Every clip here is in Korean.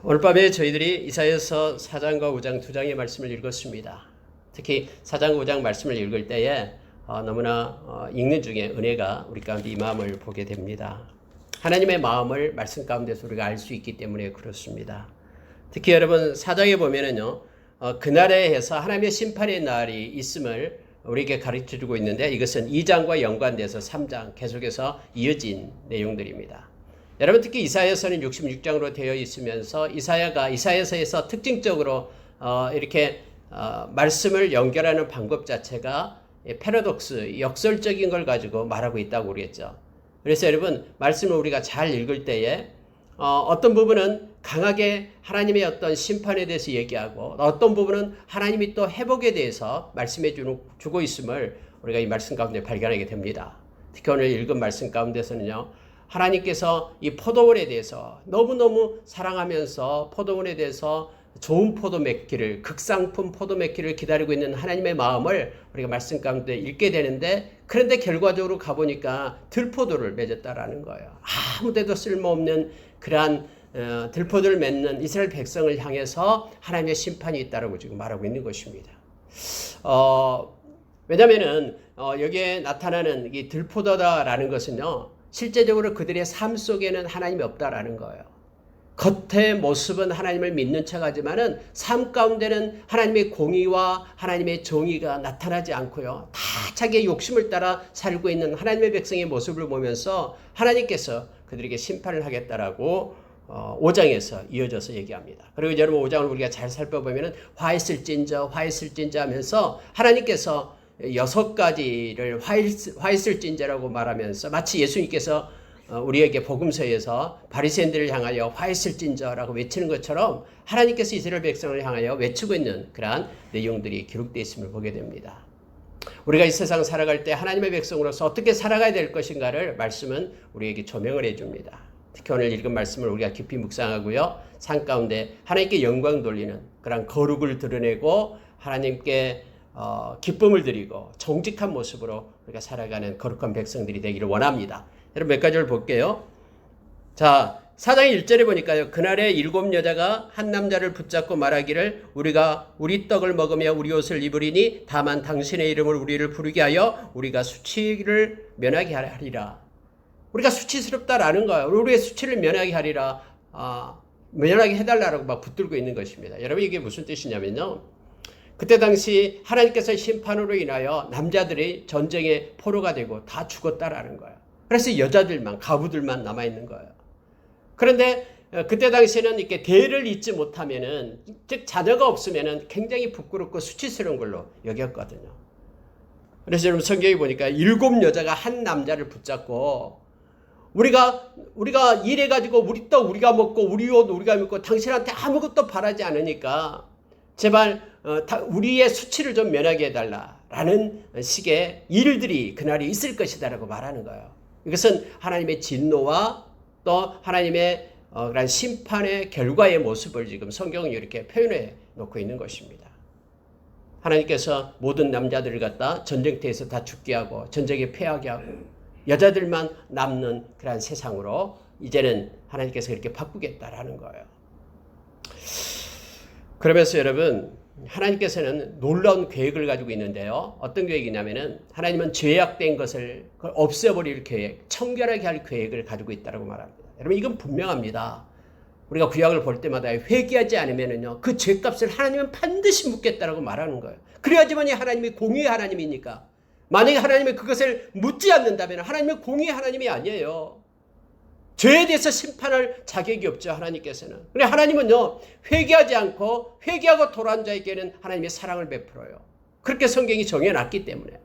오늘 밤에 저희들이 이사야서 4장과 5장 두 장의 말씀을 읽었습니다. 특히 4장 5장 말씀을 읽을 때에 너무나 읽는 중에 은혜가 우리 가운데 이 마음을 보게 됩니다. 하나님의 마음을 말씀 가운데서 우리가 알 수 있기 때문에 그렇습니다. 특히 여러분 4장에 보면은요, 그날에 해서 하나님의 심판의 날이 있음을 우리에게 가르쳐주고 있는데, 이것은 2장과 연관돼서 3장 계속해서 이어진 내용들입니다. 여러분, 특히 이사야서는 66장으로 되어 있으면서 이사야서에서 특징적으로 이렇게 말씀을 연결하는 방법 자체가 패러독스, 역설적인 걸 가지고 말하고 있다고 그랬죠. 그래서 여러분, 말씀을 우리가 잘 읽을 때에 어떤 부분은 강하게 하나님의 어떤 심판에 대해서 얘기하고, 어떤 부분은 하나님이 또 회복에 대해서 말씀해 주고 있음을 우리가 이 말씀 가운데 발견하게 됩니다. 특히 오늘 읽은 말씀 가운데서는요, 하나님께서 이 포도원에 대해서 너무너무 사랑하면서 포도원에 대해서 좋은 포도 맺기를, 극상품 포도 맺기를 기다리고 있는 하나님의 마음을 우리가 말씀 가운데 읽게 되는데, 그런데 결과적으로 가보니까 들포도를 맺었다라는 거예요. 아무데도 쓸모없는 그러한 들포도를 맺는 이스라엘 백성을 향해서 하나님의 심판이 있다라고 지금 말하고 있는 것입니다. 왜냐면은 여기에 나타나는 이 들포도다라는 것은요, 실제적으로 그들의 삶 속에는 하나님이 없다라는 거예요. 겉의 모습은 하나님을 믿는 척하지만은 삶 가운데는 하나님의 공의와 하나님의 정의가 나타나지 않고요, 다 자기의 욕심을 따라 살고 있는 하나님의 백성의 모습을 보면서 하나님께서 그들에게 심판을 하겠다라고 5장에서 이어져서 얘기합니다. 그리고 여러분 5장을 우리가 잘 살펴보면은 화했을진저 하면서 하나님께서 6가지를 화했을진저라고 말하면서, 마치 예수님께서 우리에게 복음서에서 바리새인들을 향하여 화했을진저라고 외치는 것처럼 하나님께서 이스라엘 백성을 향하여 외치고 있는 그러한 내용들이 기록되어 있음을 보게 됩니다. 우리가 이 세상 살아갈 때 하나님의 백성으로서 어떻게 살아가야 될 것인가를 말씀은 우리에게 조명을 해줍니다. 특히 오늘 읽은 말씀을 우리가 깊이 묵상하고요, 삶 가운데 하나님께 영광 돌리는 그런 거룩을 드러내고 하나님께 기쁨을 드리고 정직한 모습으로 우리가 살아가는 거룩한 백성들이 되기를 원합니다. 여러분 몇 가지를 볼게요. 자, 4장 1절에 보니까요, 그날에 7 여자가 한 남자를 붙잡고 말하기를 우리가 우리 떡을 먹으며 우리 옷을 입으리니 다만 당신의 이름을 우리를 부르게 하여 우리가 수치를 면하게 하리라. 우리가 수치스럽다라는 거예요. 우리의 수치를 면하게 하리라, 면하게 해달라고 막 붙들고 있는 것입니다. 여러분 이게 무슨 뜻이냐면요, 그때 당시 하나님께서 심판으로 인하여 남자들이 전쟁의 포로가 되고 다 죽었다라는 거예요. 그래서 여자들만, 가부들만 남아있는 거예요. 그런데 그때 당시에는 이렇게 대를 잇지 못하면은, 즉 자녀가 없으면은 굉장히 부끄럽고 수치스러운 걸로 여겼거든요. 그래서 여러분 성경에 보니까 7 여자가 한 남자를 붙잡고 우리가 일해가지고 우리 떡 우리가 먹고 우리 옷 우리가 입고 당신한테 아무것도 바라지 않으니까 제발 우리의 수치를 좀 면하게 해달라라는 식의 일들이 그날이 있을 것이다라고 말하는 거예요. 이것은 하나님의 진노와 또 하나님의 그런 심판의 결과의 모습을 지금 성경은 이렇게 표현해 놓고 있는 것입니다. 하나님께서 모든 남자들을 갖다 전쟁터에서 다 죽게 하고 전쟁에 패하게 하고 여자들만 남는 그런 세상으로 이제는 하나님께서 이렇게 바꾸겠다라는 거예요. 그러면서 여러분, 하나님께서는 놀라운 계획을 가지고 있는데요, 어떤 계획이냐면은 하나님은 죄악된 것을 없애버릴 계획, 청결하게 할 계획을 가지고 있다고 말합니다. 여러분 이건 분명합니다. 우리가 구약을 볼 때마다 회개하지 않으면은요, 그 죄값을 하나님은 반드시 묻겠다라고 말하는 거예요. 그래야지만이 하나님이 공의의 하나님이니까. 만약에 하나님이 그것을 묻지 않는다면 하나님은 공의의 하나님이 아니에요. 죄에 대해서 심판할 자격이 없죠, 하나님께서는. 그런데 하나님은요, 회개하지 않고 회개하고 돌아온 자에게는 하나님의 사랑을 베풀어요. 그렇게 성경이 정해놨기 때문에.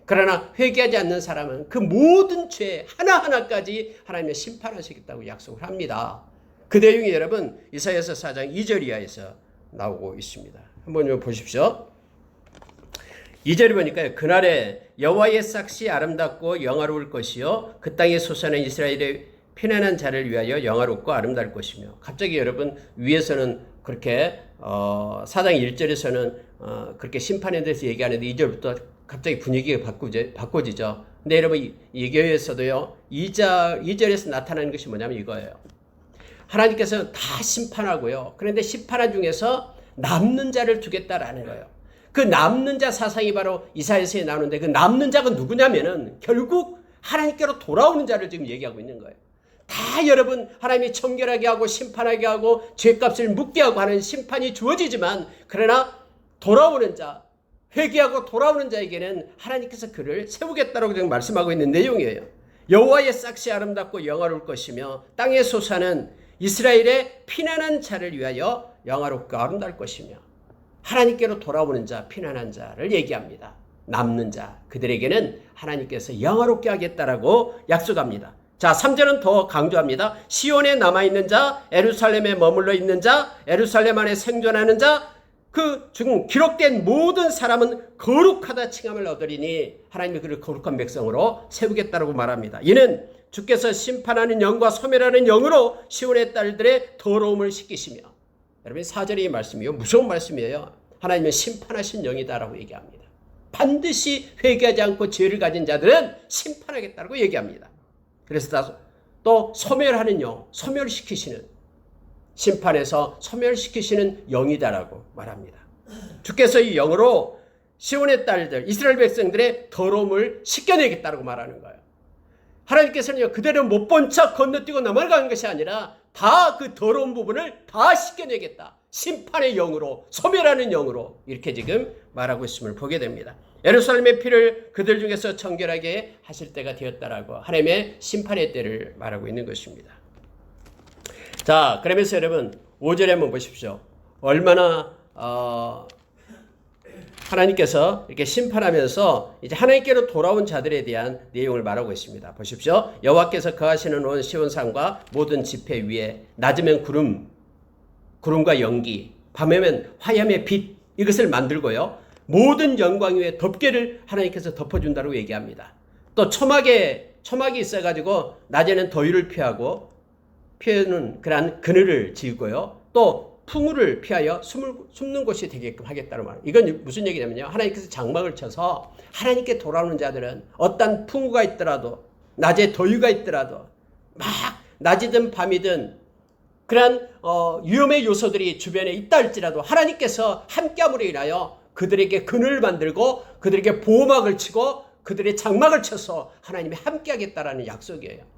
그러나 회개하지 않는 사람은 그 모든 죄 하나하나까지 하나님의 심판하시겠다고 약속을 합니다. 그 내용이 여러분 이사야서 4장 2절 이하에서 나오고 있습니다. 한번 보십시오. 2절에 보니까요, 그날에 여호와의 삭시 아름답고 영화로울 것이요 그 땅에 솟아난 이스라엘의 편안한 자를 위하여 영화롭고 아름다울 것이며. 갑자기 여러분 위에서는 그렇게 4장 1절에서는 그렇게 심판에 대해서 얘기하는데 2절부터 갑자기 분위기가 바꿔지죠. 근데 여러분 이 교회에서도요, 2절에서 나타나는 것이 뭐냐면 이거예요. 하나님께서는 다 심판하고요. 그런데 심판한 중에서 남는 자를 두겠다라는 거예요. 그 남는 자 사상이 바로 이사야서에 나오는데 그 남는 자가 누구냐면은 결국 하나님께로 돌아오는 자를 지금 얘기하고 있는 거예요. 다 여러분 하나님이 청결하게 하고 심판하게 하고 죄값을 묻게 하고 하는 심판이 주어지지만 그러나 돌아오는 자, 회개하고 돌아오는 자에게는 하나님께서 그를 세우겠다라고 지금 말씀하고 있는 내용이에요. 여호와의 싹이 아름답고 영화로울 것이며 땅의 소사는 이스라엘의 피난한 자를 위하여 영화롭고 아름다울 것이며 하나님께로 돌아오는 자, 피난한 자를 얘기합니다. 남는 자, 그들에게는 하나님께서 영화롭게 하겠다라고 약속합니다. 자, 3절은 더 강조합니다. 시온에 남아있는 자, 예루살렘에 머물러 있는 자, 예루살렘 안에 생존하는 자, 그 중 기록된 모든 사람은 거룩하다 칭함을 얻으리니 하나님이 그를 거룩한 백성으로 세우겠다라고 말합니다. 이는 주께서 심판하는 영과 소멸하는 영으로 시온의 딸들의 더러움을 씻기시며, 여러분 4절의 말씀이요, 무서운 말씀이에요. 하나님은 심판하신 영이다라고 얘기합니다. 반드시 회개하지 않고 죄를 가진 자들은 심판하겠다라고 얘기합니다. 그래서 또 소멸하는 영, 소멸시키시는, 심판에서 소멸시키시는 영이다라고 말합니다. 주께서 이 영으로 시온의 딸들, 이스라엘 백성들의 더러움을 씻겨내겠다라고 말하는 거예요. 하나님께서는 그대로 못 본 척 건너뛰고 넘어가는 것이 아니라 다 그 더러운 부분을 다 씻겨내겠다. 심판의 영으로, 소멸하는 영으로 이렇게 지금 말하고 있음을 보게 됩니다. 예루살렘의 피를 그들 중에서 청결하게 하실 때가 되었다라고 하나님의 심판의 때를 말하고 있는 것입니다. 자, 그러면서 여러분 5절에 한번 보십시오. 얼마나 하나님께서 이렇게 심판하면서 이제 하나님께로 돌아온 자들에 대한 내용을 말하고 있습니다. 보십시오. 여호와께서 거하시는 온 시온산과 모든 지폐 위에 낮으면 구름과 연기, 밤에면 화염의 빛, 이것을 만들고요. 모든 영광 위에 덮개를 하나님께서 덮어준다고 얘기합니다. 또 초막이 있어가지고 낮에는 더위를 피하는 그러한 그늘을 지고요. 또 풍우를 피하여 숨는 곳이 되게끔 하겠다는 말. 이건 무슨 얘기냐면요. 하나님께서 장막을 쳐서 하나님께 돌아오는 자들은 어떤 풍우가 있더라도, 낮에 더위가 있더라도, 막 낮이든 밤이든 그러한 위험의 요소들이 주변에 있다 할지라도 하나님께서 함께함으로 인하여 그들에게 그늘을 만들고 그들에게 보호막을 치고 그들의 장막을 쳐서 하나님이 함께하겠다라는 약속이에요.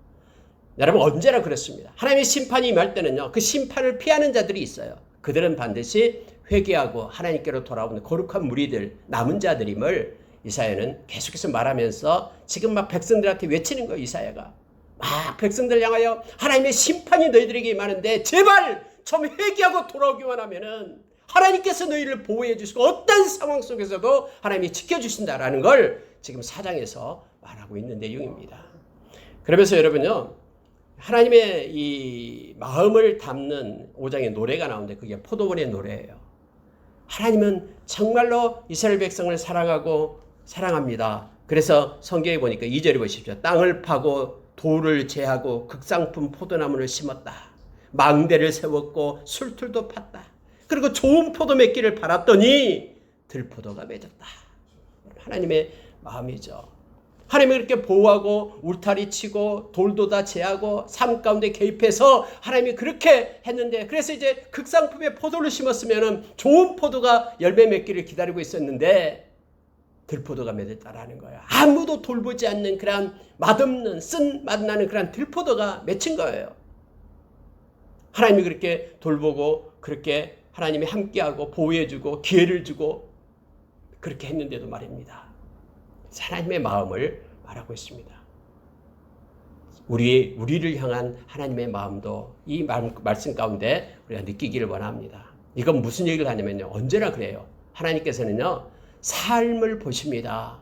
여러분 언제나 그렇습니다. 하나님의 심판이 임할 때는요, 그 심판을 피하는 자들이 있어요. 그들은 반드시 회개하고 하나님께로 돌아오는 거룩한 무리들, 남은 자들임을 이사야는 계속해서 말하면서 지금 막 백성들한테 외치는 거예요. 이사야가 막 백성들 향하여 하나님의 심판이 너희들에게 임하는데 제발 좀 회개하고 돌아오기만 하면은 하나님께서 너희를 보호해 주시고 어떤 상황 속에서도 하나님이 지켜주신다라는 걸 지금 4장에서 말하고 있는 내용입니다. 그러면서 여러분요, 하나님의 이 마음을 담는 5장의 노래가 나오는데 그게 포도원의 노래예요. 하나님은 정말로 이스라엘 백성을 사랑합니다. 그래서 성경에 보니까 2절에 보십시오. 땅을 파고 돌을 제하고 극상품 포도나무를 심었다. 망대를 세웠고 술틀도 팠다. 그리고 좋은 포도 맺기를 바랐더니 들포도가 맺었다. 하나님의 마음이죠. 하나님이 그렇게 보호하고 울타리 치고 돌도 다 제하고 삶 가운데 개입해서 하나님이 그렇게 했는데, 그래서 이제 극상품에 포도를 심었으면 좋은 포도가 열매 맺기를 기다리고 있었는데 들포도가 맺었다라는 거예요. 아무도 돌보지 않는 그런 맛없는 쓴맛 나는 그런 들포도가 맺힌 거예요. 하나님이 그렇게 돌보고 그렇게 하나님이 함께하고 보호해주고 기회를 주고 그렇게 했는데도 말입니다. 하나님의 마음을 말하고 있습니다. 우리를 향한 하나님의 마음도 이 말씀 가운데 우리가 느끼기를 원합니다. 이건 무슨 얘기를 하냐면요, 언제나 그래요. 하나님께서는요, 삶을 보십니다.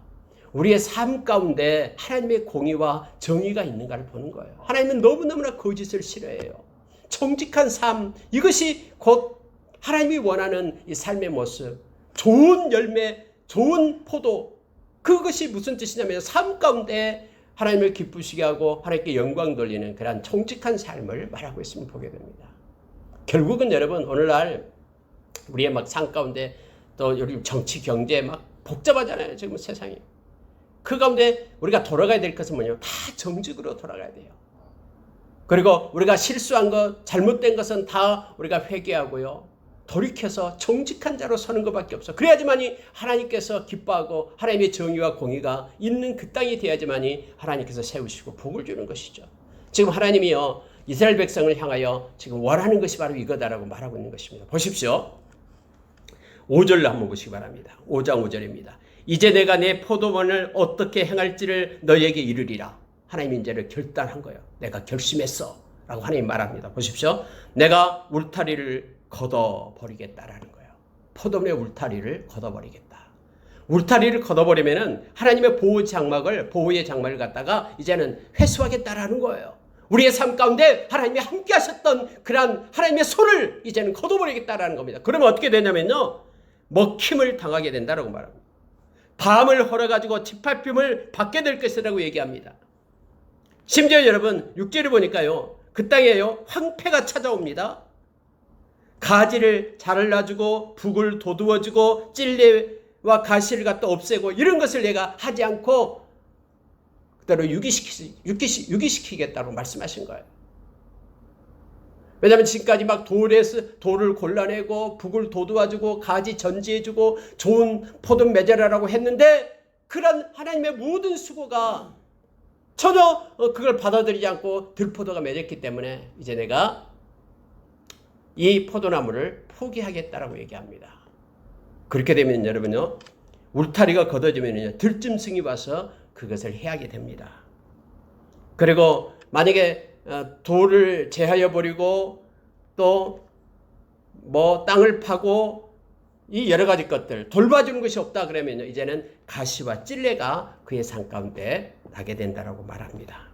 우리의 삶 가운데 하나님의 공의와 정의가 있는가를 보는 거예요. 하나님은 너무너무나 거짓을 싫어해요. 정직한 삶, 이것이 곧 하나님이 원하는 이 삶의 모습, 좋은 열매, 좋은 포도, 그것이 무슨 뜻이냐면 삶 가운데 하나님을 기쁘시게 하고 하나님께 영광 돌리는 그런 정직한 삶을 말하고 있음을 보게 됩니다. 결국은 여러분 오늘날 우리의 막 삶 가운데 또 여기 정치 경제 막 복잡하잖아요. 지금 세상이. 그 가운데 우리가 돌아가야 될 것은 뭐냐면 다 정직으로 돌아가야 돼요. 그리고 우리가 실수한 것, 잘못된 것은 다 우리가 회개하고요. 돌이켜서 정직한 자로 서는 것밖에 없어. 그래야지만이 하나님께서 기뻐하고 하나님의 정의와 공의가 있는 그 땅이 돼야지만이 하나님께서 세우시고 복을 주는 것이죠. 지금 하나님이요, 이스라엘 백성을 향하여 지금 원하는 것이 바로 이거다라고 말하고 있는 것입니다. 보십시오. 5절로 한번 보시기 바랍니다. 5장 5절입니다. 이제 내가 내 포도원을 어떻게 행할지를 너희에게 이르리라. 하나님이 이제를 결단한 거예요. 내가 결심했어 라고 하나님 말합니다. 보십시오. 내가 울타리를 걷어버리겠다라는 거예요. 포도원의 울타리를 걷어버리겠다. 울타리를 걷어버리면은 하나님의 보호의 장막을 갖다가 이제는 회수하겠다라는 거예요. 우리의 삶 가운데 하나님이 함께 하셨던 그러한 하나님의 손을 이제는 걷어버리겠다라는 겁니다. 그러면 어떻게 되냐면요, 먹힘을 당하게 된다라고 말합니다. 밤을 헐어가지고 짓밟힘을 받게 될 것이라고 얘기합니다. 심지어 여러분 6절을 보니까요, 그 땅에요 황폐가 찾아옵니다. 가지를 잘라주고 북을 도두어주고 찔레와 가시를 갖다 없애고 이런 것을 내가 하지 않고 그대로 유기시키겠다고 말씀하신 거예요. 왜냐하면 지금까지 막 돌을 골라내고 북을 도두어주고 가지 전지해주고 좋은 포도 맺으라고 했는데 그런 하나님의 모든 수고가 전혀 그걸 받아들이지 않고 들포도가 맺었기 때문에 이제 내가 이 포도나무를 포기하겠다라고 얘기합니다. 그렇게 되면 여러분요, 울타리가 걷어지면요 들짐승이 와서 그것을 해하게 됩니다. 그리고 만약에 돌을 제하여 버리고 또 뭐 땅을 파고 이 여러 가지 것들 돌봐주는 것이 없다 그러면요, 이제는 가시와 찔레가 그의 산 가운데 나게 된다라고 말합니다.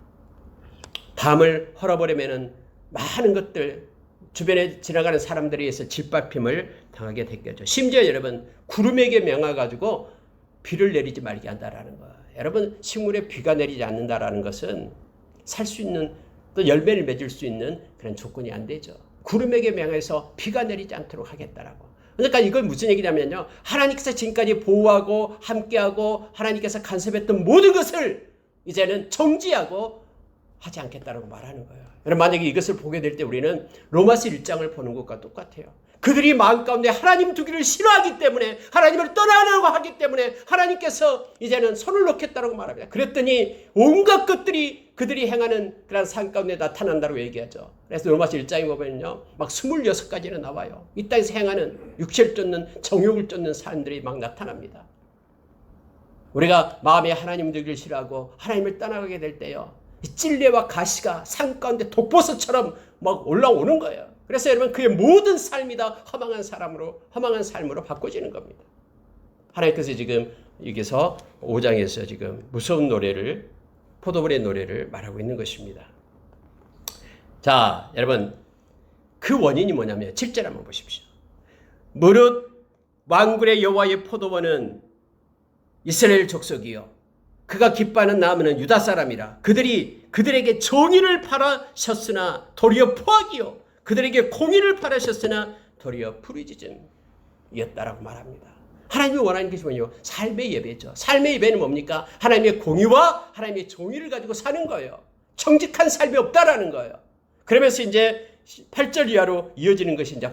밤을 헐어버리면은 많은 것들 주변에 지나가는 사람들에 의해서 짓밟힘을 당하게 됐겠죠. 심지어 여러분 구름에게 명하가지고 비를 내리지 말게 한다라는 거예요. 여러분 식물에 비가 내리지 않는다라는 것은 살 수 있는 또 열매를 맺을 수 있는 그런 조건이 안 되죠. 구름에게 명해서 비가 내리지 않도록 하겠다라고. 그러니까 이건 무슨 얘기냐면요, 하나님께서 지금까지 보호하고 함께하고 하나님께서 간섭했던 모든 것을 이제는 정지하고 하지 않겠다라고 말하는 거예요. 여러분 만약에 이것을 보게 될 때 우리는 로마서 1장을 보는 것과 똑같아요. 그들이 마음 가운데 하나님 두기를 싫어하기 때문에 하나님을 떠나려고 하기 때문에 하나님께서 이제는 손을 놓겠다라고 말합니다. 그랬더니 온갖 것들이 그들이 행하는 그런 삶 가운데 나타난다고 얘기하죠. 그래서 로마서 1장에 보면요 막 26가지나 나와요. 이 땅에서 행하는 육체를 쫓는 정욕을 쫓는 사람들이 막 나타납니다. 우리가 마음에 하나님 두기를 싫어하고 하나님을 떠나가게 될 때요, 찔레와 가시가 산 가운데 독버섯처럼 막 올라오는 거예요. 그래서 여러분 그의 모든 삶이 다 허망한 삶으로 바꿔지는 겁니다. 하나님께서 지금 여기서 5장에서 지금 무서운 노래를, 포도원의 노래를 말하고 있는 것입니다. 자, 여러분 그 원인이 뭐냐면 7절 한번 보십시오. 무릇 만군의 여호와의 포도원은 이스라엘 족속이요 그가 기뻐하는 나무는 유다 사람이라. 그들에게 정의를 바라셨으나 도리어 포악이요 그들에게 공의를 바라셨으나 도리어 부르짖음이었다라고 말합니다. 하나님이 원하는 것이 뭐냐? 삶의 예배죠. 삶의 예배는 뭡니까? 하나님의 공의와 하나님의 정의를 가지고 사는 거예요. 정직한 삶이 없다라는 거예요. 그러면서 이제 8절 이하로 이어지는 것이 이제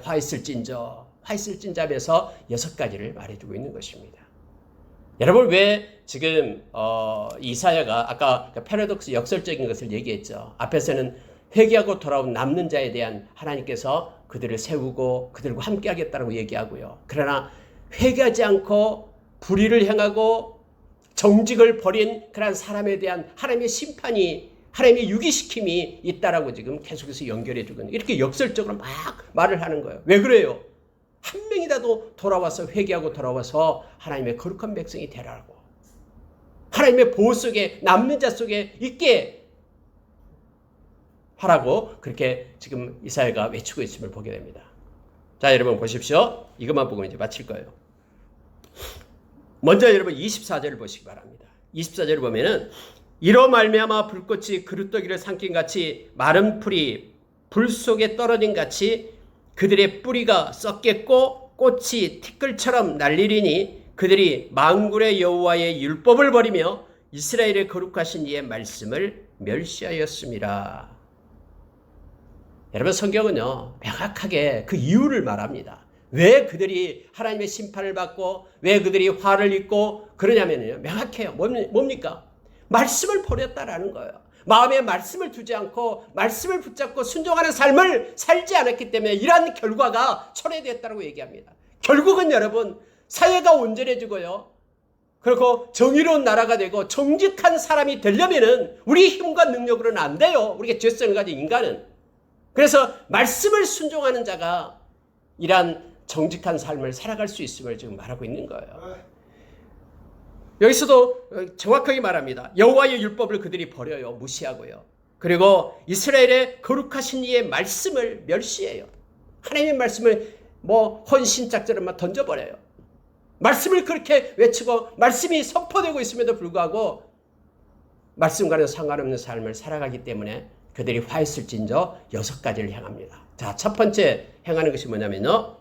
화있을진저하면서 6가지를 말해주고 있는 것입니다. 여러분 왜 지금 이사야가 아까 패러독스 역설적인 것을 얘기했죠. 앞에서는 회개하고 돌아온 남는 자에 대한 하나님께서 그들을 세우고 그들과 함께 하겠다고 얘기하고요. 그러나 회개하지 않고 불의를 행하고 정직을 버린 그런 사람에 대한 하나님의 심판이, 하나님의 유기시킴이 있다라고 지금 계속해서 연결해 주고 이렇게 역설적으로 막 말을 하는 거예요. 왜 그래요? 한 명이라도 돌아와서 회개하고 돌아와서 하나님의 거룩한 백성이 되라고, 하나님의 보호 속에 남는 자 속에 있게 하라고 그렇게 지금 이사야가 외치고 있음을 보게 됩니다. 자, 여러분 보십시오. 이것만 보고 이제 마칠 거예요. 먼저 여러분 24절을 보시기 바랍니다. 24절을 보면은 이로 말미암아 불꽃이 그루터기를 삼킨 같이 마른 풀이 불 속에 떨어진 같이 그들의 뿌리가 썩겠고 꽃이 티끌처럼 날리리니 그들이 만군의 여호와의 율법을 버리며 이스라엘의 거룩하신 이의 말씀을 멸시하였습니다. 여러분 성경은요 명확하게 그 이유를 말합니다. 왜 그들이 하나님의 심판을 받고 왜 그들이 화를 입고 그러냐면요 명확해요. 뭡니까? 말씀을 버렸다라는 거예요. 마음에 말씀을 두지 않고 말씀을 붙잡고 순종하는 삶을 살지 않았기 때문에 이러한 결과가 초래되었다고 얘기합니다. 결국은 여러분 사회가 온전해지고요. 그리고 정의로운 나라가 되고 정직한 사람이 되려면은 우리 힘과 능력으로는 안 돼요. 우리가 죄성을 가진 인간은. 그래서 말씀을 순종하는 자가 이러한 정직한 삶을 살아갈 수 있음을 지금 말하고 있는 거예요. 여기서도 정확하게 말합니다. 여호와의 율법을 그들이 버려요. 무시하고요. 그리고 이스라엘의 거룩하신 이의 말씀을 멸시해요. 하나님의 말씀을 헌신짝처럼 던져버려요. 말씀을 그렇게 외치고 말씀이 선포되고 있음에도 불구하고 말씀과는 상관없는 삶을 살아가기 때문에 그들이 화했을진저 6가지를 행합니다. 자, 첫 번째 행하는 것이 뭐냐면요.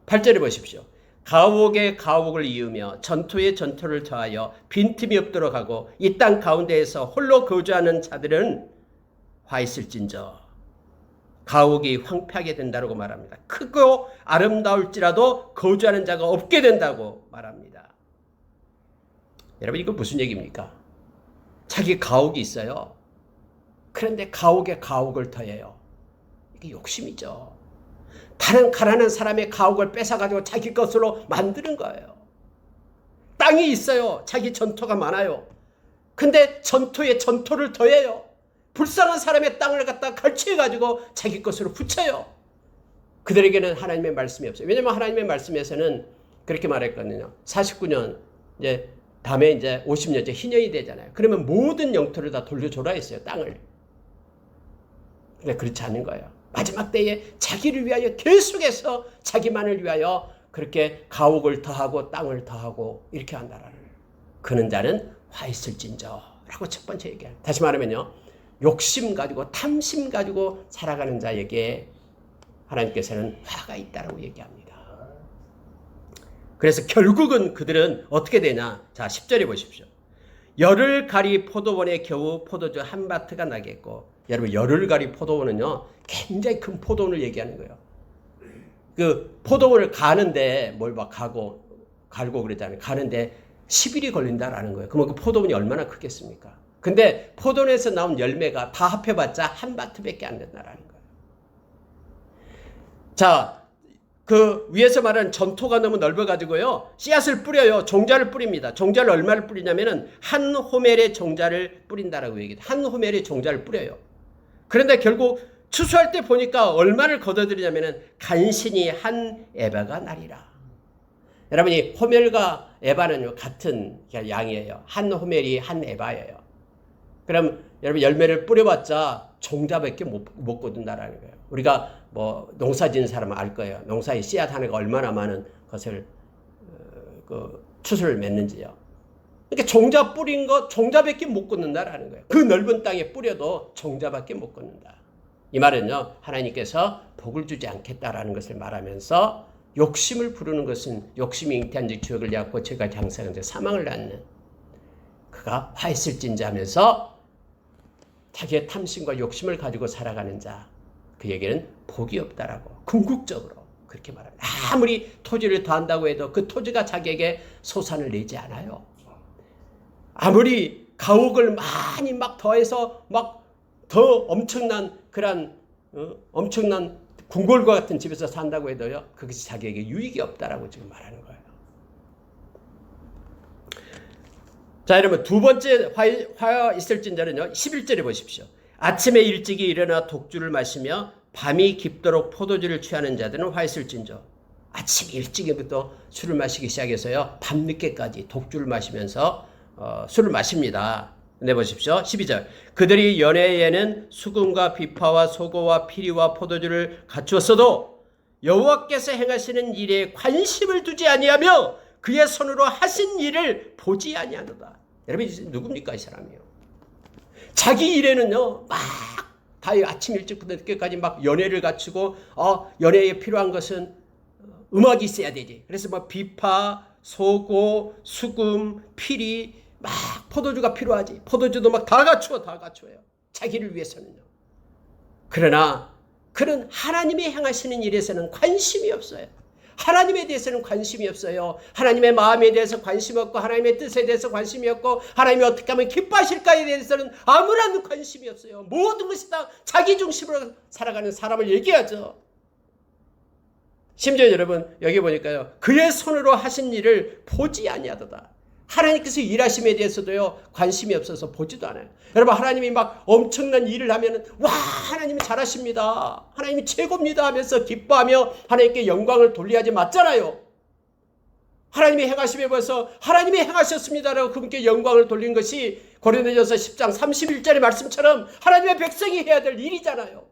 8절에 보십시오. 가옥에 가옥을 이으며 전토에 전토를 더하여 빈틈이 없도록 하고 이 땅 가운데에서 홀로 거주하는 자들은 화있을진저 가옥이 황폐하게 된다고 말합니다. 크고 아름다울지라도 거주하는 자가 없게 된다고 말합니다. 여러분 이거 무슨 얘기입니까? 자기 가옥이 있어요. 그런데 가옥에 가옥을 더해요. 이게 욕심이죠. 다른 가난한 사람의 가옥을 뺏어가지고 자기 것으로 만드는 거예요. 땅이 있어요. 자기 전토가 많아요. 근데 전토에 전토를 더해요. 불쌍한 사람의 땅을 갖다 갈취해가지고 자기 것으로 붙여요. 그들에게는 하나님의 말씀이 없어요. 왜냐하면 하나님의 말씀에서는 그렇게 말했거든요. 49년 다음에 50년째 희년이 되잖아요. 그러면 모든 영토를 다 돌려줘라 했어요. 땅을. 근데 그렇지 않은 거예요. 마지막 때에 자기를 위하여 계속해서 자기만을 위하여 그렇게 가옥을 더하고 땅을 더하고 이렇게 한다라는 그는 자는 화 있을진저 라고 첫 번째 얘기합니다. 다시 말하면요. 욕심 가지고 탐심 가지고 살아가는 자에게 하나님께서는 화가 있다라고 얘기합니다. 그래서 결국은 그들은 어떻게 되냐. 자 10절에 보십시오. 열흘 가리 포도원에 겨우 포도주 한 바트가 나겠고 여러분 열흘 가리 포도원은요 굉장히 큰 포도원을 얘기하는 거예요. 그 포도원을 가는데 갈고 그러잖아요. 가는데 10일이 걸린다라는 거예요. 그러면 그 포도원이 얼마나 크겠습니까? 근데 포도원에서 나온 열매가 다 합해봤자 한 바트밖에 안 된다라는 거예요. 자, 그 위에서 말하는 전토가 너무 넓어가지고요. 씨앗을 뿌려요. 종자를 뿌립니다. 종자를 얼마를 뿌리냐면은 한 호멜의 종자를 뿌린다라고 얘기해요. 한 호멜의 종자를 뿌려요. 그런데 결국 추수할 때 보니까 얼마를 거둬들이냐면은 간신히 한 에바가 나리라. 여러분이 호멜과 에바는요 같은 양이에요. 한 호멜이 한 에바예요. 그럼 여러분 열매를 뿌려봤자 종자밖에 못 거둔다라는 거예요. 우리가 농사 짓는 사람은 알 거예요. 농사의 씨앗 하나가 얼마나 많은 것을 추수를 맺는지요. 그러니까 종자 뿌린 거 종자밖에 못 걷는다라는 거예요. 그 넓은 땅에 뿌려도 종자밖에 못 걷는다. 이 말은요. 하나님께서 복을 주지 않겠다라는 것을 말하면서 욕심을 부르는 것은 욕심이 잉태한 즉 죄악을 낳고 죄가 장사한 즉 사망을 낳는 그가 화했을진자 하면서 자기의 탐심과 욕심을 가지고 살아가는 자 그에게는 복이 없다라고 궁극적으로 그렇게 말합니다. 아무리 토지를 더한다고 해도 그 토지가 자기에게 소산을 내지 않아요. 아무리 가옥을 많이 더해서 더 엄청난 그런 엄청난 궁궐과 같은 집에서 산다고 해도요. 그것이 자기에게 유익이 없다라고 지금 말하는 거예요. 자, 여러분 두 번째 화 있을진자는요. 11절에 보십시오. 아침에 일찍이 일어나 독주를 마시며 밤이 깊도록 포도주를 취하는 자들은 화 있을진저. 아침 일찍부터 술을 마시기 시작해서요. 밤늦게까지 독주를 마시면서 술을 마십니다. 네, 보십시오. 12절. 그들이 연회에는 수금과 비파와 소고와 피리와 포도주를 갖추었어도 여호와께서 행하시는 일에 관심을 두지 아니하며 그의 손으로 하신 일을 보지 아니하노다. 여러분 누굽니까 이 사람이요? 자기 일에는요 다 아침 일찍부터 늦게까지 연회를 갖추고 연회에 필요한 것은 음악이 있어야 되지. 그래서 비파, 소고, 수금, 피리 포도주가 필요하지. 포도주도 다 갖춰요. 자기를 위해서는요. 그러나 그는 하나님이 행하시는 일에서는 관심이 없어요. 하나님에 대해서는 관심이 없어요. 하나님의 마음에 대해서 관심 없고 하나님의 뜻에 대해서 관심이 없고 하나님이 어떻게 하면 기뻐하실까에 대해서는 아무런 관심이 없어요. 모든 것이 다 자기 중심으로 살아가는 사람을 얘기하죠. 심지어 여러분 여기 보니까요. 그의 손으로 하신 일을 보지 아니하도다. 하나님께서 일하심에 대해서도요. 관심이 없어서 보지도 않아요. 여러분 하나님이 막 엄청난 일을 하면 와 하나님이 잘하십니다. 하나님이 최고입니다 하면서 기뻐하며 하나님께 영광을 돌려야지 맞잖아요. 하나님이 행하심에 벌써 하나님이 행하셨습니다라고 그분께 영광을 돌린 것이 고린도전서 10장 31절의 말씀처럼 하나님의 백성이 해야 될 일이잖아요.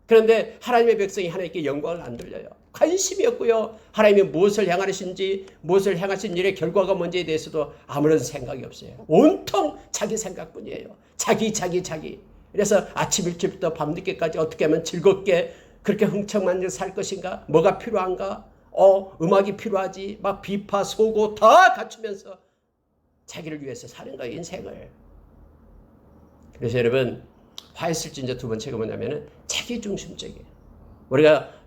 그런데 하나님의 백성이 하나님께 영광을 안 돌려요. 관심이 없고요. 하나님이 무엇을 향하신지 무엇을 향하신 일의 결과가 뭔지에 대해서도 아무런 생각이 없어요. 온통 자기 생각뿐이에요. 자기. 그래서 아침 일찍부터 밤늦게까지 어떻게 하면 즐겁게 그렇게 흥청만져 살 것인가? 뭐가 필요한가? 음악이 필요하지. 막 비파, 소고 다 갖추면서 자기를 위해서 사는 거예요. 인생을. 그래서 여러분 화했을진저 두 번째가 뭐냐면은 자기중심적이에요.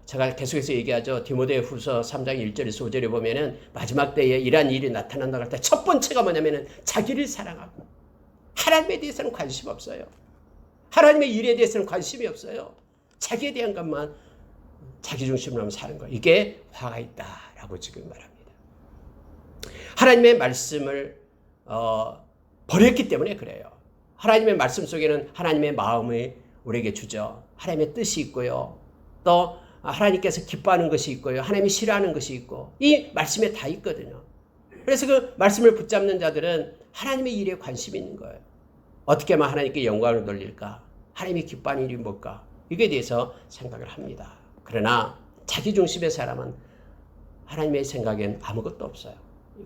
제가 계속해서 얘기하죠. 디모데후서 3장 1절에서 5절에 보면은 마지막 때에 이러한 일이 나타난다고 할 때 첫 번째가 뭐냐면은 자기를 사랑하고 하나님에 대해서는 관심 없어요. 하나님의 일에 대해서는 관심이 없어요. 자기에 대한 것만 자기중심으로 사는 거예요. 이게 화가 있다라고 지금 말합니다. 하나님의 말씀을 버렸기 때문에 그래요. 하나님의 말씀 속에는 하나님의 마음을 우리에게 주죠. 하나님의 뜻이 있고요. 또 하나님께서 기뻐하는 것이 있고요. 하나님이 싫어하는 것이 있고 이 말씀에 다 있거든요. 그래서 그 말씀을 붙잡는 자들은 하나님의 일에 관심이 있는 거예요. 어떻게 하면 하나님께 영광을 돌릴까? 하나님이 기뻐하는 일이 뭘까? 이거에 대해서 생각을 합니다. 그러나 자기중심의 사람은 하나님의 생각엔 아무것도 없어요.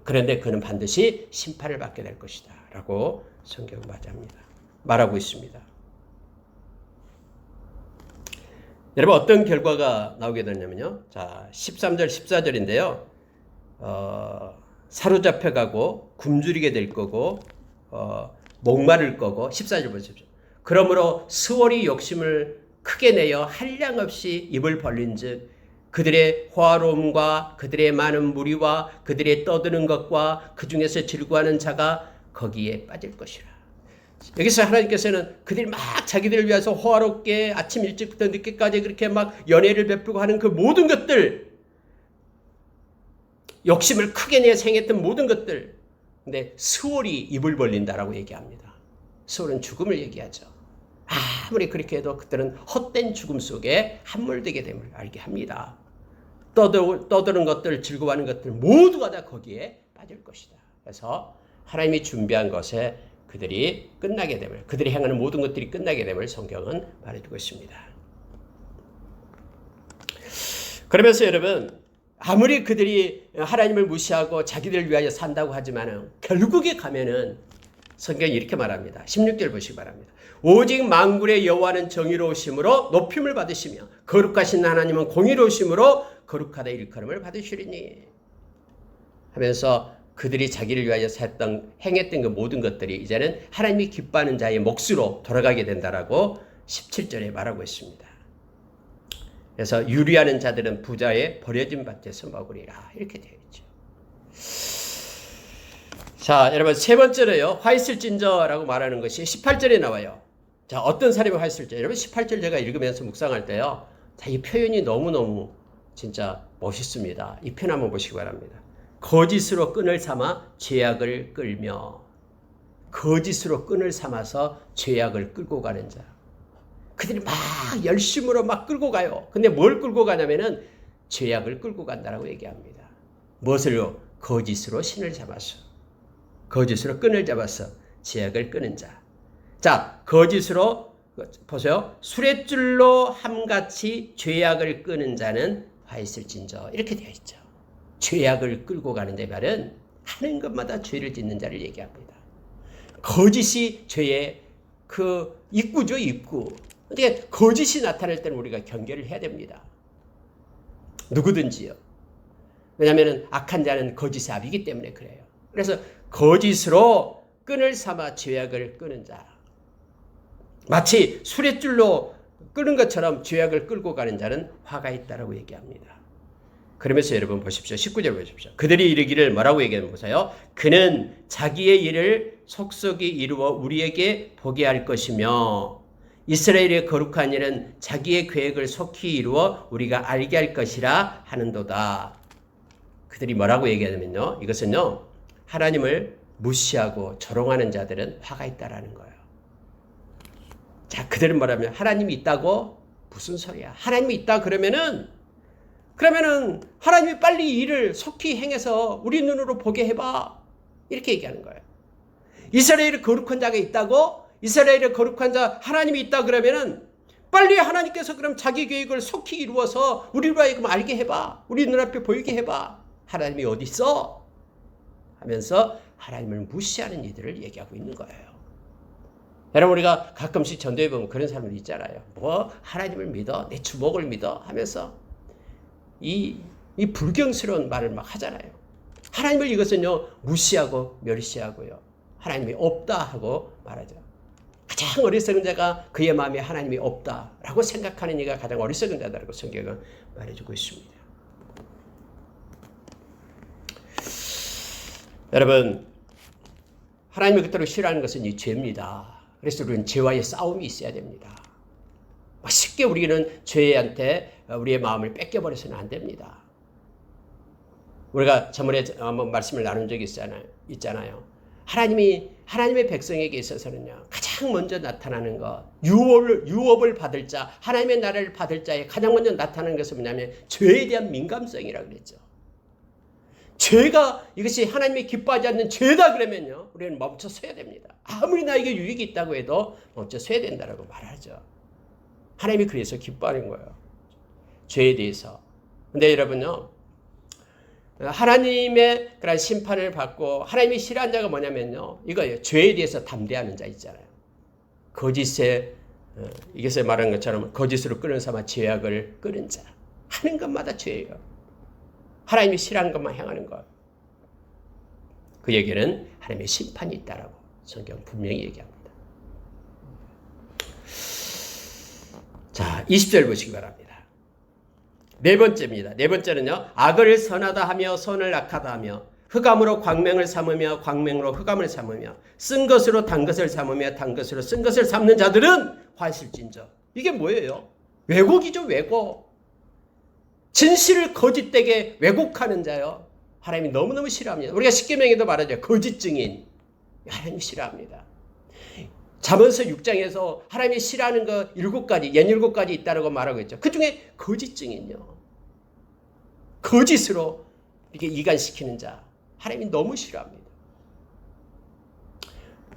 그런데 그는 반드시 심판을 받게 될 것이다 라고 성경은 말하고 있습니다. 여러분 어떤 결과가 나오게 되냐면요. 자, 13절 14절인데요. 사로잡혀가고 굶주리게 될 거고 목마를 거고 14절 보십시오. 그러므로 스월이 욕심을 크게 내어 한량없이 입을 벌린즉 그들의 호화로움과 그들의 많은 무리와 그들의 떠드는 것과 그 중에서 즐거워하는 자가 거기에 빠질 것이라. 여기서 하나님께서는 그들이 막 자기들을 위해서 호화롭게 아침 일찍부터 늦게까지 그렇게 막 연애를 베풀고 하는 그 모든 것들, 욕심을 크게 내 생했던 모든 것들, 근데 스월이 입을 벌린다라고 얘기합니다. 스월은 죽음을 얘기하죠. 아무리 그렇게 해도 그들은 헛된 죽음 속에 함몰되게 됨을 알게 합니다. 떠드는 것들, 즐거워하는 것들 모두가 다 거기에 빠질 것이다. 그래서 하나님이 준비한 것에 그들이 끝나게 됨을, 그들이 행하는 모든 것들이 끝나게 됨을 성경은 말해주고 있습니다. 그러면서 여러분, 아무리 그들이 하나님을 무시하고 자기들을 위하여 산다고 하지만 결국에 가면은 성경이 이렇게 말합니다. 16절 보시기 바랍니다. 오직 만군의 여호와는 정의로우심으로 높임을 받으시며 거룩하신 하나님은 공의로우심으로 거룩하다 일컬음을 받으시리니 하면서 그들이 자기를 위하여 행했던 그 모든 것들이 이제는 하나님이 기뻐하는 자의 몫으로 돌아가게 된다라고 17절에 말하고 있습니다. 그래서 유리하는 자들은 부자의 버려진 밭에서 먹으리라 이렇게 되어 있죠. 자, 여러분 세 번째로요. 화 있을진저라고 말하는 것이 18절에 나와요. 자, 어떤 사람이 화 있을지. 여러분 18절 제가 읽으면서 묵상할 때요. 자, 이 표현이 너무너무 진짜 멋있습니다. 이 표현 한번 보시기 바랍니다. 거짓으로 끈을 삼아 죄악을 끌며, 거짓으로 끈을 삼아서 죄악을 끌고 가는 자. 그들이 막 열심으로 막 끌고 가요. 근데 뭘 끌고 가냐면은 죄악을 끌고 간다라고 얘기합니다. 무엇을요? 거짓으로 신을 잡아서, 거짓으로 끈을 잡아서 죄악을 끄는 자. 자, 거짓으로 보세요. 수레줄로 함같이 죄악을 끄는 자는 화 있을진저 이렇게 되어 있죠. 죄악을 끌고 가는 데 말은 하는 것마다 죄를 짓는 자를 얘기합니다. 거짓이 죄의 그 입구죠, 입구. 그러니까 거짓이 나타날 때는 우리가 경계를 해야 됩니다. 누구든지요. 왜냐하면 악한 자는 거짓의 압이기 때문에 그래요. 그래서 거짓으로 끈을 삼아 죄악을 끄는 자. 마치 수레줄로 끄는 것처럼 죄악을 끌고 가는 자는 화가 있다라고 얘기합니다. 그러면서 여러분 보십시오. 19절 보십시오. 그들이 이르기를 뭐라고 얘기하는 보세요. 그는 자기의 일을 속속이 이루어 우리에게 보게 할 것이며 이스라엘의 거룩한 일은 자기의 계획을 속히 이루어 우리가 알게 할 것이라 하는도다. 그들이 뭐라고 얘기하냐면요. 이것은요. 하나님을 무시하고 조롱하는 자들은 화가 있다라는 거예요. 자, 그들은 뭐라면 하나님이 있다고? 무슨 소리야. 하나님이 있다 그러면은 하나님이 빨리 이 일을 속히 행해서 우리 눈으로 보게 해봐. 이렇게 얘기하는 거예요. 이스라엘의 거룩한 자가 있다고? 이스라엘의 거룩한 자 하나님이 있다 그러면은 빨리 하나님께서 그럼 자기 계획을 속히 이루어서 우리로 하여금 알게 해봐. 우리 눈앞에 보이게 해봐. 하나님이 어디 있어? 하면서 하나님을 무시하는 이들을 얘기하고 있는 거예요. 여러분 우리가 가끔씩 전도해 보면 그런 사람들 있잖아요. 뭐 하나님을 믿어? 내 주먹을 믿어? 하면서 이 불경스러운 말을 막 하잖아요. 하나님을 이것은요 무시하고 멸시하고요. 하나님이 없다 하고 말하죠. 가장 어리석은 자가 그의 마음에 하나님이 없다라고 생각하는 이가 가장 어리석은 자다라고 성경은 말해주고 있습니다. 여러분 하나님이 그토록 싫어하는 것은 이 죄입니다. 그래서 우리는 죄와의 싸움이 있어야 됩니다. 쉽게 우리는 죄한테 우리의 마음을 뺏겨버려서는 안 됩니다. 우리가 저번에 한번 말씀을 나눈 적이 있잖아요. 하나님의 백성에게 있어서는요, 가장 먼저 나타나는 것, 유업을 받을 자, 하나님의 나라를 받을 자에 가장 먼저 나타나는 것은 뭐냐면 죄에 대한 민감성이라고 그랬죠. 죄가 이것이 하나님이 기뻐하지 않는 죄다 그러면요, 우리는 멈춰 서야 됩니다. 아무리 나에게 유익이 있다고 해도 멈춰 서야 된다라고 말하죠. 하나님이 그래서 기뻐하는 거예요. 죄에 대해서. 근데 여러분요, 하나님의 그런 심판을 받고 하나님이 싫어하는 자가 뭐냐면요, 이거예요. 죄에 대해서 담대하는 자 있잖아요. 거짓에, 이것에 말한 것처럼 거짓으로 끄는 삼아 죄악을 끄는 자. 하는 것마다 죄예요. 하나님이 싫어하는 것만 행하는 것. 그에게는 하나님의 심판이 있다라고 성경 분명히 얘기합니다. 자, 20절 보시기 바랍니다. 네 번째입니다. 네 번째는요, 악을 선하다 하며 선을 악하다 하며 흑암으로 광명을 삼으며 광명으로 흑암을 삼으며 쓴 것으로 단 것을 삼으며 단 것으로 쓴 것을 삼는 자들은 화있을진저. 이게 뭐예요? 왜곡이죠, 왜곡. 진실을 거짓되게 왜곡하는 자요. 하나님이 너무너무 싫어합니다. 우리가 십계명에도 말하죠. 거짓 증인. 하나님이 싫어합니다. 잠언서 6장에서 하나님이 싫어하는 거 7가지, 67가지 있다고 말하고 있죠. 그 중에 거짓 증인요. 거짓으로 이렇게 이간시키는 자. 하나님이 너무 싫어합니다.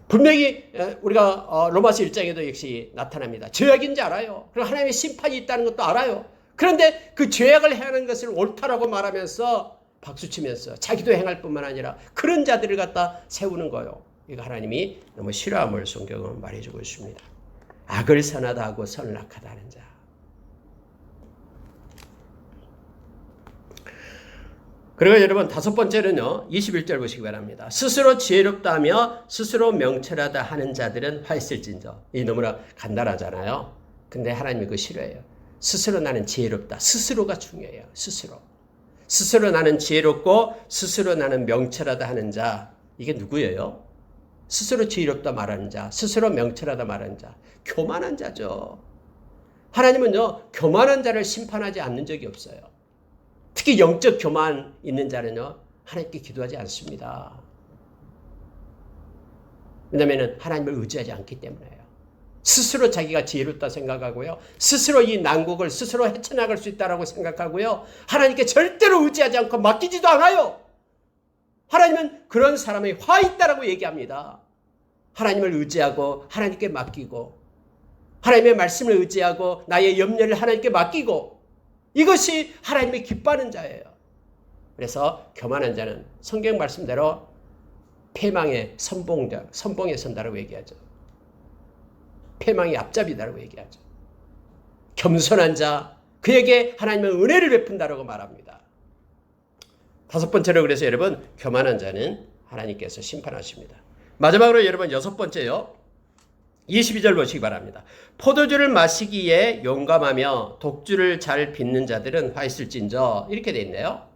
분명히 우리가 로마서 1장에도 역시 나타납니다. 죄악인지 알아요. 그리고 하나님의 심판이 있다는 것도 알아요. 그런데 그 죄악을 행하는 것을 옳다라고 말하면서 박수치면서 자기도 행할 뿐만 아니라 그런 자들을 갖다 세우는 거예요. 이거 하나님이 너무 싫어함을 성경은 말해주고 있습니다. 악을 선하다 하고 선을 악하다 하는 자. 그리고 여러분 다섯 번째는요, 21절 보시기 바랍니다. 스스로 지혜롭다 하며 스스로 명철하다 하는 자들은 화있을진저. 이 너무나 간단하잖아요. 근데 하나님이 그거 싫어해요. 스스로 나는 지혜롭다. 스스로가 중요해요. 스스로 나는 지혜롭고 스스로 나는 명철하다 하는 자. 이게 누구예요? 스스로 지혜롭다 말하는 자, 스스로 명철하다 말하는 자. 교만한 자죠. 하나님은요, 교만한 자를 심판하지 않는 적이 없어요. 특히 영적 교만 있는 자는요, 하나님께 기도하지 않습니다. 왜냐하면 하나님을 의지하지 않기 때문에요. 스스로 자기가 지혜롭다 생각하고요. 스스로 이 난국을 스스로 헤쳐나갈 수 있다고 생각하고요. 하나님께 절대로 의지하지 않고 맡기지도 않아요. 하나님은 그런 사람이 화 있다라고 얘기합니다. 하나님을 의지하고 하나님께 맡기고 하나님의 말씀을 의지하고 나의 염려를 하나님께 맡기고 이것이 하나님이 기뻐하는 자예요. 그래서 교만한 자는 성경 말씀대로 패망의 선봉에 선다라고 얘기하죠. 패망의 앞잡이다라고 얘기하죠. 겸손한 자, 그에게 하나님은 은혜를 베푼다라고 말합니다. 다섯 번째로 그래서 여러분, 교만한 자는 하나님께서 심판하십니다. 마지막으로 여러분 여섯 번째요. 22절 보시기 바랍니다. 포도주를 마시기에 용감하며 독주를 잘 빚는 자들은 화 있을진저. 이렇게 돼 있네요.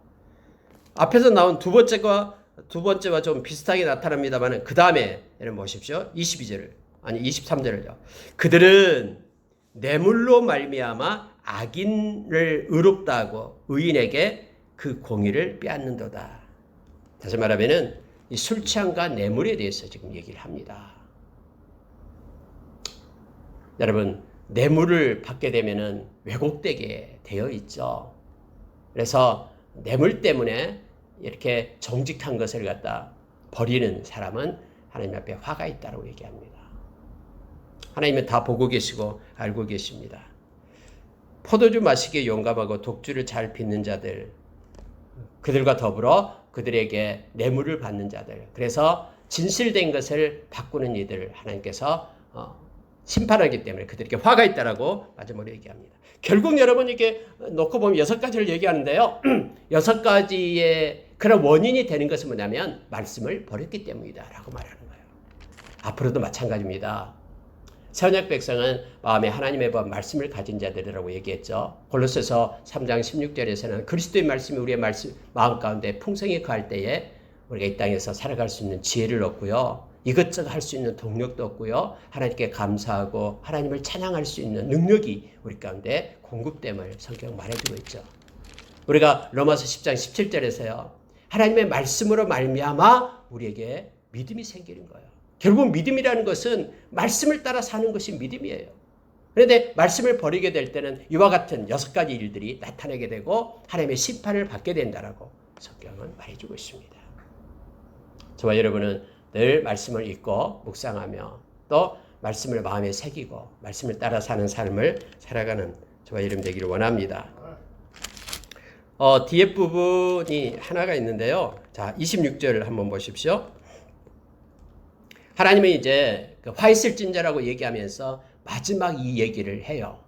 앞에서 나온 두 번째와 좀 비슷하게 나타납니다만 그 다음에 여러분 보십시오. 23절을요. 그들은 뇌물로 말미암아 악인을 의롭다 하고 의인에게 그 공의를 빼앗는도다. 다시 말하면은 이 술 취함과 뇌물에 대해서 지금 얘기를 합니다. 여러분, 뇌물을 받게 되면은 왜곡되게 되어 있죠. 그래서 뇌물 때문에 이렇게 정직한 것을 갖다 버리는 사람은 하나님 앞에 화가 있다고 얘기합니다. 하나님은 다 보고 계시고 알고 계십니다. 포도주 마시기에 용감하고 독주를 잘 빚는 자들, 그들과 더불어 그들에게 뇌물을 받는 자들, 그래서 진실된 것을 바꾸는 이들을 하나님께서 심판하기 때문에 그들에게 화가 있다라고 마지막으로 얘기합니다. 결국 여러분 이렇게 놓고 보면 6가지를 얘기하는데요. 6가지의 그런 원인이 되는 것은 뭐냐면 말씀을 버렸기 때문이다라고 말하는 거예요. 앞으로도 마찬가지입니다. 새언약 백성은 마음에 하나님의 말씀을 가진 자들이라고 얘기했죠. 골로새서 3장 16절에서는 그리스도의 말씀이 우리의 마음 가운데 풍성히 거할 때에 우리가 이 땅에서 살아갈 수 있는 지혜를 얻고요. 이것저것 할 수 있는 동력도 얻고요. 하나님께 감사하고 하나님을 찬양할 수 있는 능력이 우리 가운데 공급됨을 성경 말해주고 있죠. 우리가 로마서 10장 17절에서요. 하나님의 말씀으로 말미암아 우리에게 믿음이 생기는 거예요. 결국 믿음이라는 것은 말씀을 따라 사는 것이 믿음이에요. 그런데 말씀을 버리게 될 때는 이와 같은 6가지 일들이 나타나게 되고 하나님의 심판을 받게 된다라고 성경은 말해주고 있습니다. 저와 여러분은 늘 말씀을 읽고 묵상하며 또 말씀을 마음에 새기고 말씀을 따라 사는 삶을 살아가는 저와 여러분 되기를 원합니다. 뒤에 부분이 하나가 있는데요. 자, 26절을 한번 보십시오. 하나님은 이제 화 있을진저라고 얘기하면서 마지막 이 얘기를 해요.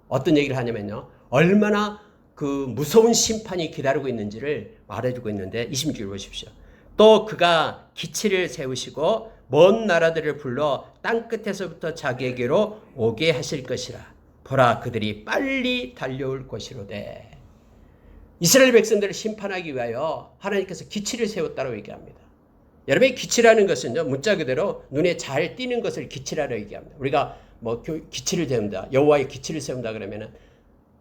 어떤 얘기를 하냐면요. 얼마나 그 무서운 심판이 기다리고 있는지를 말해주고 있는데 26절 보십시오. 또 그가 기치를 세우시고 먼 나라들을 불러 땅끝에서부터 자기에게로 오게 하실 것이라. 보라 그들이 빨리 달려올 것이로되. 이스라엘 백성들을 심판하기 위하여 하나님께서 기치를 세웠다고 얘기합니다. 여러분의 기치라는 것은요, 문자 그대로 눈에 잘 띄는 것을 기치라고 얘기합니다. 우리가 뭐 기치를 세운다, 여호와의 기치를 세운다 그러면은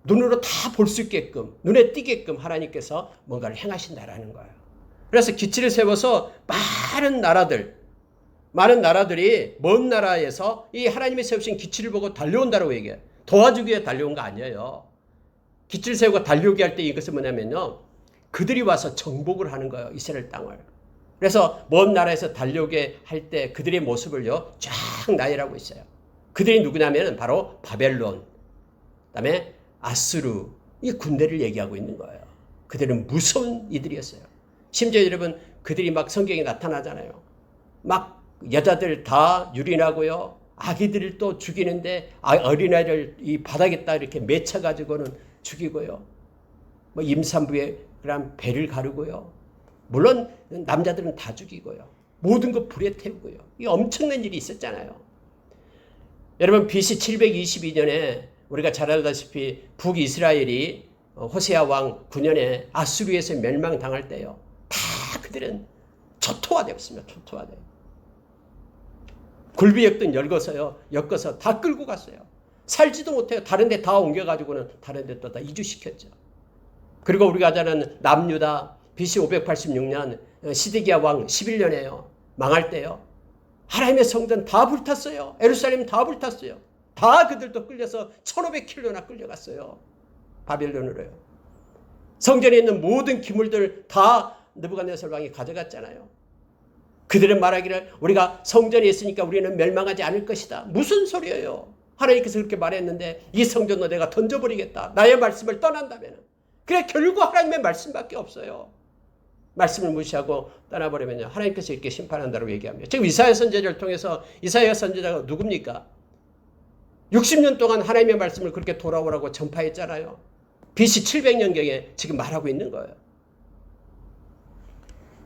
눈으로 다 볼 수 있게끔, 눈에 띄게끔 하나님께서 뭔가를 행하신다라는 거예요. 그래서 기치를 세워서 많은 나라들이 먼 나라에서 이 하나님이 세우신 기치를 보고 달려온다고 얘기해요. 도와주기 위해 달려온 거 아니에요. 기치를 세우고 달려오게 할 때 이것은 뭐냐면요, 그들이 와서 정복을 하는 거예요, 이스라엘 땅을. 그래서 먼 나라에서 달려오게 할 때 그들의 모습을요 쫙 나열하고 있어요. 그들이 누구냐면 바로 바벨론, 그다음에 아수르, 이 군대를 얘기하고 있는 거예요. 그들은 무서운 이들이었어요. 심지어 여러분 그들이 막 성경에 나타나잖아요. 막 여자들 다 유린하고요, 아기들을 또 죽이는데 어린아이를 이 바닥에다 이렇게 맺혀가지고는 죽이고요. 뭐 임산부의 그런 배를 가르고요. 물론 남자들은 다 죽이고요. 모든 것 불에 태우고요. 이 엄청난 일이 있었잖아요. 여러분 BC 722년에 우리가 잘 알다시피 북이스라엘이 호세아 왕 9년에 아수르에서 멸망당할 때요. 다 그들은 초토화되었습니다. 초토화돼. 굴비역든 엮어서 다 끌고 갔어요. 살지도 못해요. 다른 데 다 옮겨가지고는 다른 데 또 다 이주시켰죠. 그리고 우리가 잘 아는 남유다 BC 586년 시드기야 왕 11년에요. 망할 때요. 하나님의 성전 다 불탔어요. 예루살렘 다 불탔어요. 다 그들도 끌려서 1500km나 끌려갔어요. 바벨론으로요. 성전에 있는 모든 기물들 다 느부갓네살 왕이 가져갔잖아요. 그들은 말하기를 우리가 성전에 있으니까 우리는 멸망하지 않을 것이다. 무슨 소리예요? 하나님께서 그렇게 말했는데 이 성전도 내가 던져버리겠다. 나의 말씀을 떠난다면. 그래 결국 하나님의 말씀밖에 없어요. 말씀을 무시하고 떠나버리면요. 하나님께서 이렇게 심판한다고 얘기합니다. 지금 이사야 선지자를 통해서 이사야 선지자가 누굽니까? 60년 동안 하나님의 말씀을 그렇게 돌아오라고 전파했잖아요. BC 700년경에 지금 말하고 있는 거예요.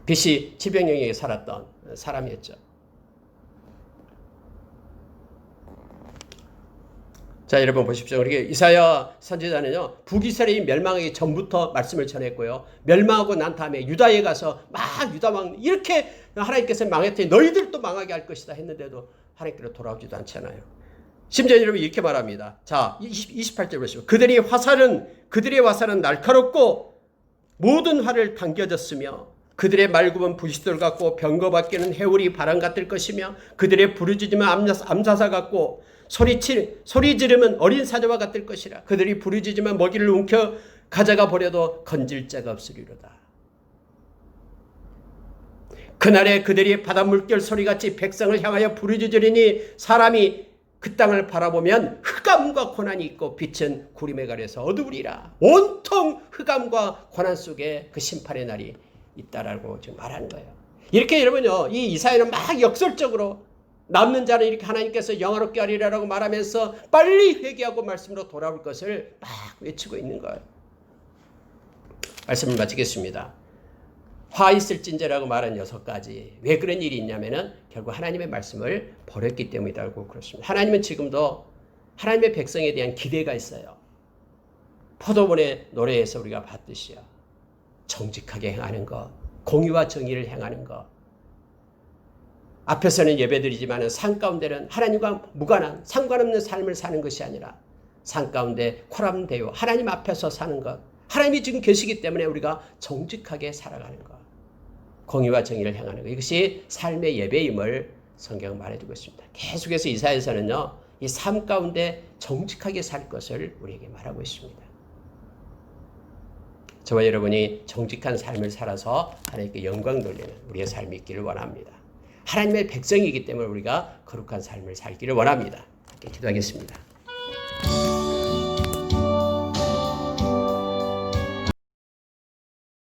BC 700년경에 살았던 사람이었죠. 자, 여러분 보십시오. 그렇게 이사야 선지자는요, 북이스라엘이 멸망하기 전부터 말씀을 전했고요. 멸망하고 난 다음에 유다에 가서 막 유다왕 이렇게 하나님께서 망했더니 너희들도 망하게 할 것이다 했는데도 하나님께로 돌아오지도 않잖아요. 심지어 여러분 이렇게 말합니다. 자, 28절 보시죠. 그들의 화살은 날카롭고 모든 활을 당겨졌으며 그들의 말굽은 부싯돌 같고 병거 밖에는 해울이 바람 같을 것이며 그들의 부르짖으면 암사사 같고 소리 지르면 어린 사자와 같을 것이라. 그들이 부르짖으면 먹이를 움켜 가져가 버려도 건질 자가 없으리로다. 그날에 그들이 바닷물결 소리같이 백성을 향하여 부르짖으리니 사람이 그 땅을 바라보면 흑암과 고난이 있고 빛은 구름에 가려서 어두우리라. 온통 흑암과 고난 속에 그 심판의 날이 있다라고 지금 말하는 거예요. 이렇게 여러분요, 이 이사야는 막 역설적으로 남는 자는 이렇게 하나님께서 영화롭게 하리라라고 말하면서 빨리 회개하고 말씀으로 돌아올 것을 막 외치고 있는 거예요. 말씀을 마치겠습니다. 화 있을진저라고 말한 6가지. 왜 그런 일이 있냐면은 결국 하나님의 말씀을 버렸기 때문이라고 그렇습니다. 하나님은 지금도 하나님의 백성에 대한 기대가 있어요. 포도원의 노래에서 우리가 봤듯이요. 정직하게 행하는 것, 공의와 정의를 행하는 것. 앞에서는 예배드리지만 산 가운데는 하나님과 무관한 상관없는 삶을 사는 것이 아니라 산 가운데 코람되어 하나님 앞에서 사는 것. 하나님이 지금 계시기 때문에 우리가 정직하게 살아가는 것. 공의와 정의를 행하는 것. 이것이 삶의 예배임을 성경은 말해주고 있습니다. 계속해서 이사야서는요, 이 삶 가운데 정직하게 살 것을 우리에게 말하고 있습니다. 저와 여러분이 정직한 삶을 살아서 하나님께 영광 돌리는 우리의 삶이 있기를 원합니다. 하나님의 백성이기 때문에 우리가 거룩한 삶을 살기를 원합니다. 함께 기도하겠습니다.